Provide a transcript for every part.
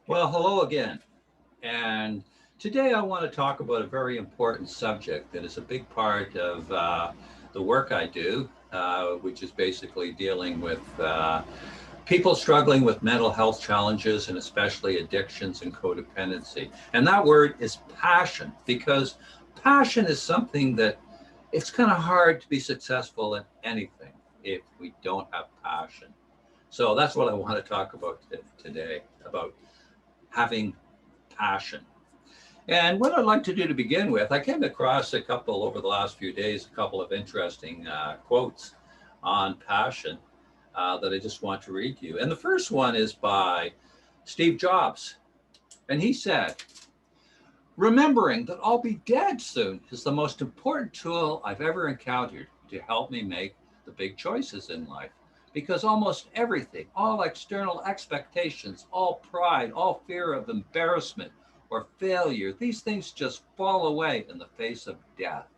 Well, hello again. And today I want to talk about a very important subject that is a big part of the work I do, which is basically dealing with people struggling with mental health challenges and especially addictions and codependency. And that word is passion, because passion is something that it's kind of hard to be successful in anything if we don't have passion. So that's what I want to talk about today, about having passion. And what I'd like to do to begin with, I came across a couple over the last few days, a couple of interesting quotes on passion that I just want to read to you. And the first one is by Steve Jobs. And he said, "Remembering that I'll be dead soon is the most important tool I've ever encountered to help me make the big choices in life. Because almost everything, all external expectations, all pride, all fear of embarrassment or failure, these things just fall away in the face of death,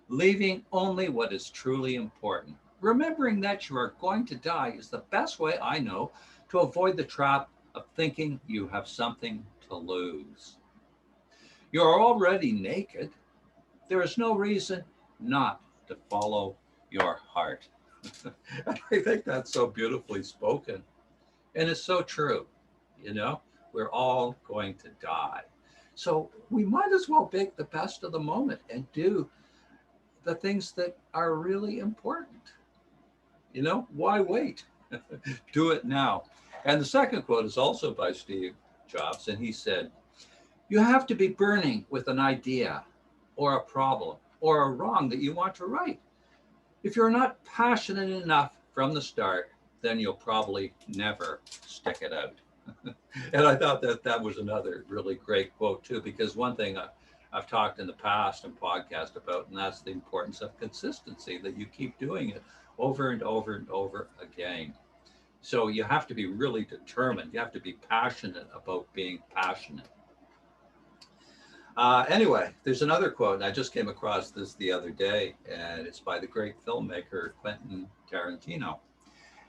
leaving only what is truly important. Remembering that you are going to die is the best way I know to avoid the trap of thinking you have something to lose. You are already naked. There is no reason not to follow your heart." I think that's so beautifully spoken. And it's so true. You know, we're all going to die. So we might as well make the best of the moment and do the things that are really important. You know, why wait? Do it now. And the second quote is also by Steve Jobs. And he said, "You have to be burning with an idea or a problem or a wrong that you want to right. If you're not passionate enough from the start, then you'll probably never stick it out." And I thought that that was another really great quote too, because one thing I've talked in the past and podcast about, and that's the importance of consistency, that you keep doing it over and over and over again. So you have to be really determined. You have to be passionate about being passionate. Anyway, there's another quote, and I just came across this the other day, and it's by the great filmmaker Quentin Tarantino.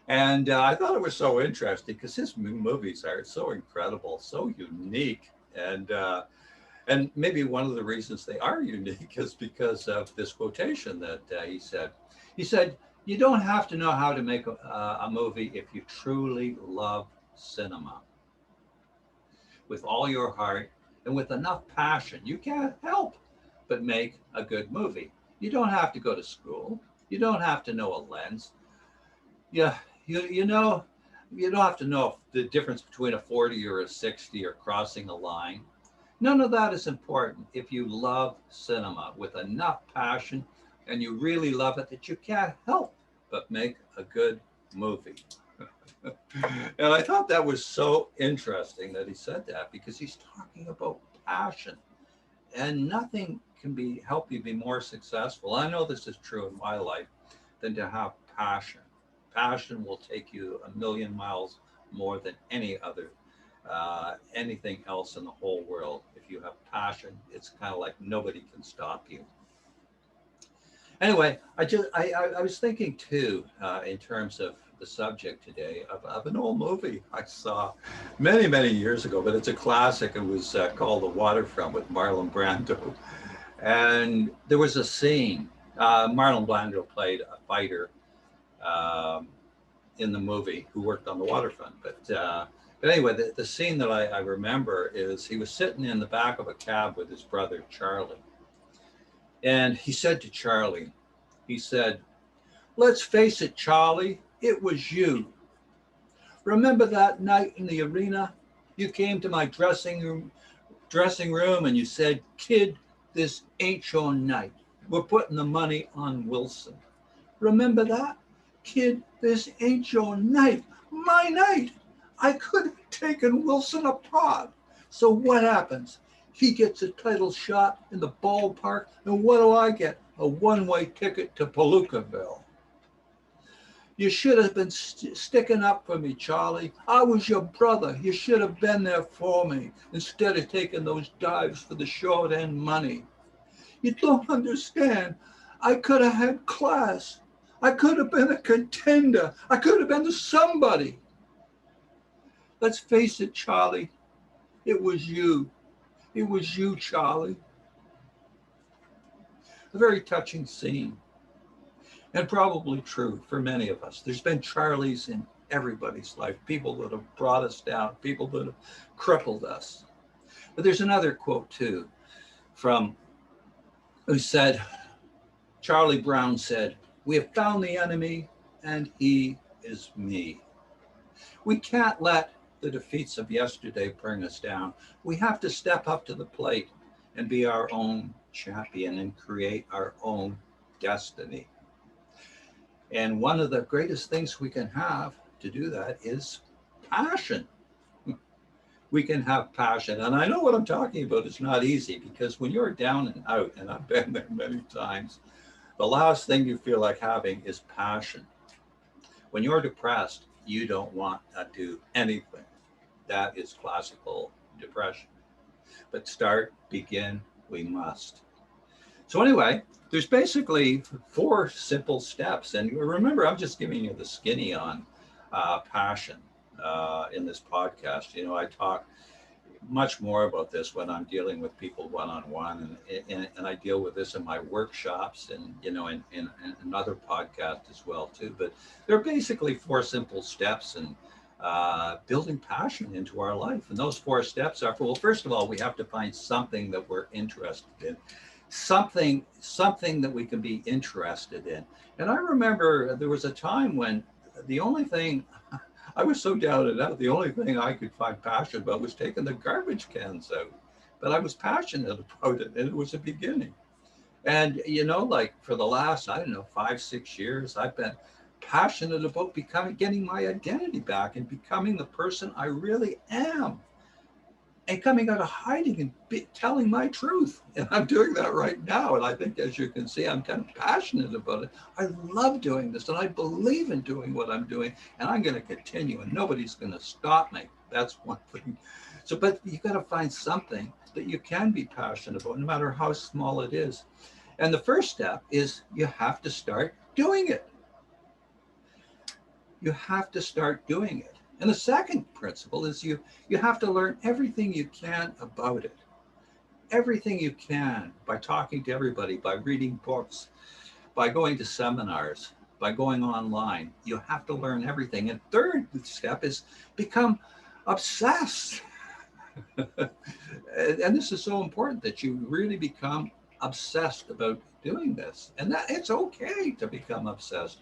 And I thought it was so interesting because his movies are so incredible, so unique, and maybe one of the reasons they are unique is because of this quotation that he said. He said, "You don't have to know how to make a movie if you truly love cinema with all your heart and with enough passion. You can't help but make a good movie. You don't have to go to school. You don't have to know a lens. Yeah, you know, you don't have to know the difference between a 40 or a 60 or crossing a line. None of that is important if you love cinema with enough passion and you really love it that you can't help but make a good movie." And I thought that was so interesting that he said that, because he's talking about passion, and nothing can be help you be more successful. I know this is true in my life, than to have passion. Passion will take you a million miles more than anything else in the whole world. If you have passion, it's kind of like nobody can stop you. Anyway, I was thinking too, in terms of the subject today, of an old movie I saw many years ago, but it's a classic. It was called The Waterfront with Marlon Brando, and there was a scene. Marlon Brando played a fighter um, in the movie who worked on the waterfront. But anyway, the scene that I remember is he was sitting in the back of a cab with his brother Charlie, and he said to Charlie, he said, "Let's face it, Charlie, it was you. Remember that night in the arena? You came to my dressing room and you said, 'Kid, this ain't your night. We're putting the money on Wilson.' Remember that? Kid, this ain't your night. My night. I could have taken Wilson apart. So what happens? He gets a title shot in the ballpark, and what do I get? A one-way ticket to Palookaville. You should have been sticking up for me, Charlie. I was your brother. You should have been there for me instead of taking those dives for the short end money. You don't understand. I could have had class. I could have been a contender. I could have been somebody. Let's face it, Charlie. It was you. It was you, Charlie. A very touching scene, and probably true for many of us. There's been Charlies in everybody's life, people that have brought us down, people that have crippled us. But there's another quote too from who said, Charlie Brown said, "We have found the enemy and he is me." We can't let the defeats of yesterday bring us down. We have to step up to the plate and be our own champion and create our own destiny. And one of the greatest things we can have to do that is passion. We can have passion. And I know what I'm talking about is not easy, because when you're down and out, and I've been there many times, the last thing you feel like having is passion. When you're depressed, you don't want to do anything. That is classical depression. But start, begin, we must. So anyway, there's basically 4 simple steps. And remember, I'm just giving you the skinny on passion in this podcast. You know, I talk much more about this when I'm dealing with people one-on-one, and I deal with this in my workshops and, you know, in another podcast as well too. But they're basically 4 simple steps in building passion into our life. And those 4 steps are, well, first of all, we have to find something that we're interested in, something that we can be interested in. And I remember there was a time when the only thing I was so down and out, the only thing I could find passion about was taking the garbage cans out. But I was passionate about it, and it was a beginning. And, you know, like for the last, I don't know, 5-6 years, I've been passionate about getting my identity back and becoming the person I really am, and coming out of hiding and telling my truth. And I'm doing that right now. And I think, as you can see, I'm kind of passionate about it. I love doing this, and I believe in doing what I'm doing, and I'm going to continue, and nobody's going to stop me. That's one thing. So, but you got to find something that you can be passionate about, no matter how small it is. And the first step is you have to start doing it. You have to start doing it. And the second principle is you have to learn everything you can about it. Everything you can, by talking to everybody, by reading books, by going to seminars, by going online. You have to learn everything. And third step is become obsessed. And this is so important, that you really become obsessed about doing this. And that it's okay to become obsessed.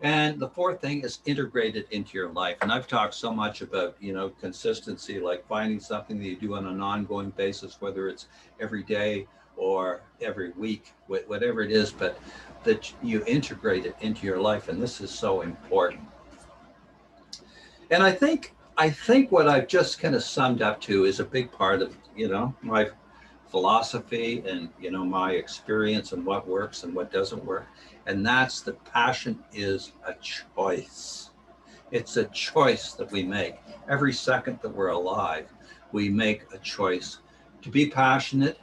And the fourth thing is integrate it into your life. And I've talked so much about, you know, consistency, like finding something that you do on an ongoing basis, whether it's every day or every week, whatever it is, but that you integrate it into your life. And this is so important. And I think what I've just kind of summed up to is a big part of, you know, my philosophy and, you know, my experience and what works and what doesn't work. And that's that passion is a choice. It's a choice that we make. Every second that we're alive, we make a choice to be passionate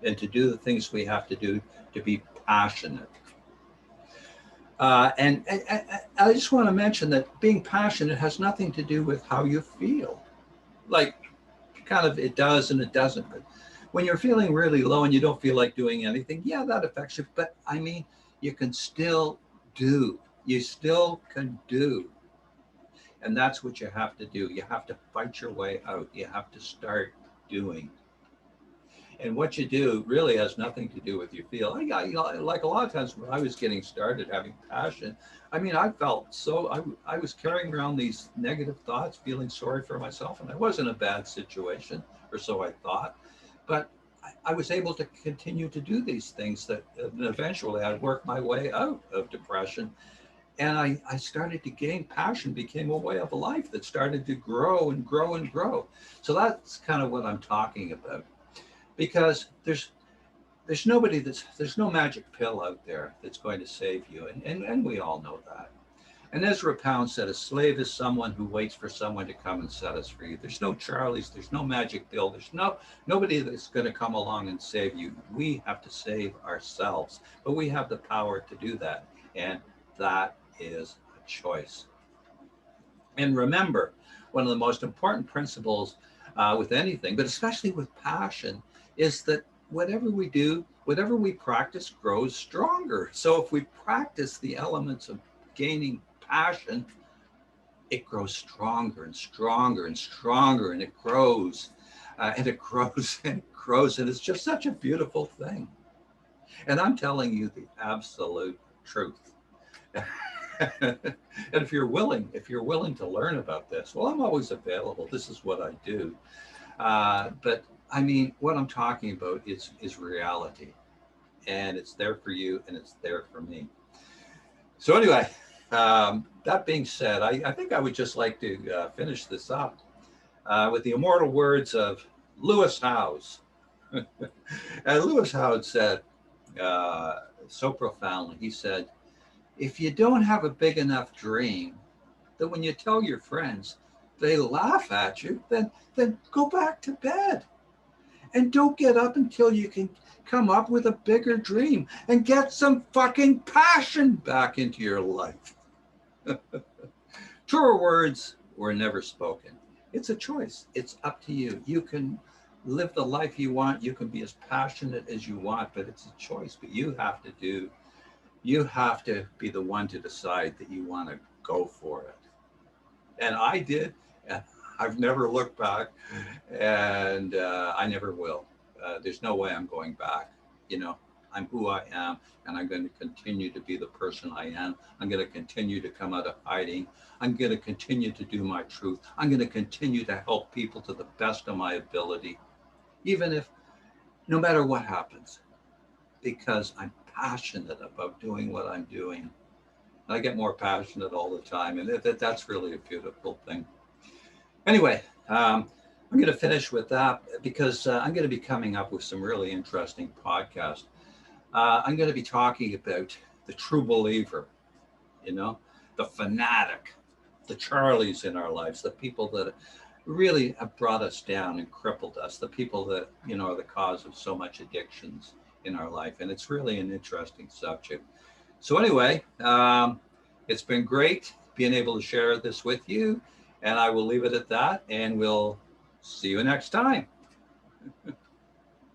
and to do the things we have to do to be passionate. And I just want to mention that being passionate has nothing to do with how you feel. Like, kind of it does and it doesn't. But when you're feeling really low and you don't feel like doing anything, yeah, that affects you. But I mean, you can still do. You still can do. And that's what you have to do. You have to fight your way out. You have to start doing. And what you do really has nothing to do with your feel. You know, like a lot of times when I was getting started having passion, I mean, I felt so, I was carrying around these negative thoughts, feeling sorry for myself. And I was in a bad situation, or so I thought. But I was able to continue to do these things that eventually I'd work my way out of depression. And I started to gain passion, became a way of life that started to grow and grow and grow. So that's kind of what I'm talking about. Because there's no magic pill out there that's going to save you. And we all know that. And Ezra Pound said, a slave is someone who waits for someone to come and set us free. There's no Charlies, there's no magic pill, there's nobody that's going to come along and save you. We have to save ourselves, but we have the power to do that. And that is a choice. And remember, one of the most important principles with anything, but especially with passion, is that whatever we do, whatever we practice grows stronger. So if we practice the elements of gaining passion, it grows stronger and stronger and stronger, and it grows and it grows and it grows. And it's just such a beautiful thing. And I'm telling you the absolute truth. And if you're willing to learn about this, well, I'm always available. This is what I do. But I mean, what I'm talking about is reality, and it's there for you, and it's there for me. So anyway, that being said, I think I would just like to finish this up with the immortal words of Lewis Howes. And Lewis Howes said so profoundly, he said, if you don't have a big enough dream that when you tell your friends, they laugh at you, then go back to bed and don't get up until you can come up with a bigger dream and get some fucking passion back into your life. Truer words were never spoken. It's a choice. It's up to you. You can live the life you want. You can be as passionate as you want, but it's a choice. But you have to be the one to decide that you want to go for it. And I did. And I've never looked back, and I never will. There's no way I'm going back. You know, I'm who I am, and I'm going to continue to be the person I am. I'm going to continue to come out of hiding. I'm going to continue to do my truth. I'm going to continue to help people to the best of my ability, even if, no matter what happens, because I'm passionate about doing what I'm doing. I get more passionate all the time, and that's really a beautiful thing. Anyway, I'm going to finish with that because I'm going to be coming up with some really interesting podcasts. I'm going to be talking about the true believer, you know, the fanatic, the Charlies in our lives, the people that really have brought us down and crippled us, the people that, you know, are the cause of so much addictions in our life. And it's really an interesting subject. So anyway, it's been great being able to share this with you. And I will leave it at that, and we'll see you next time.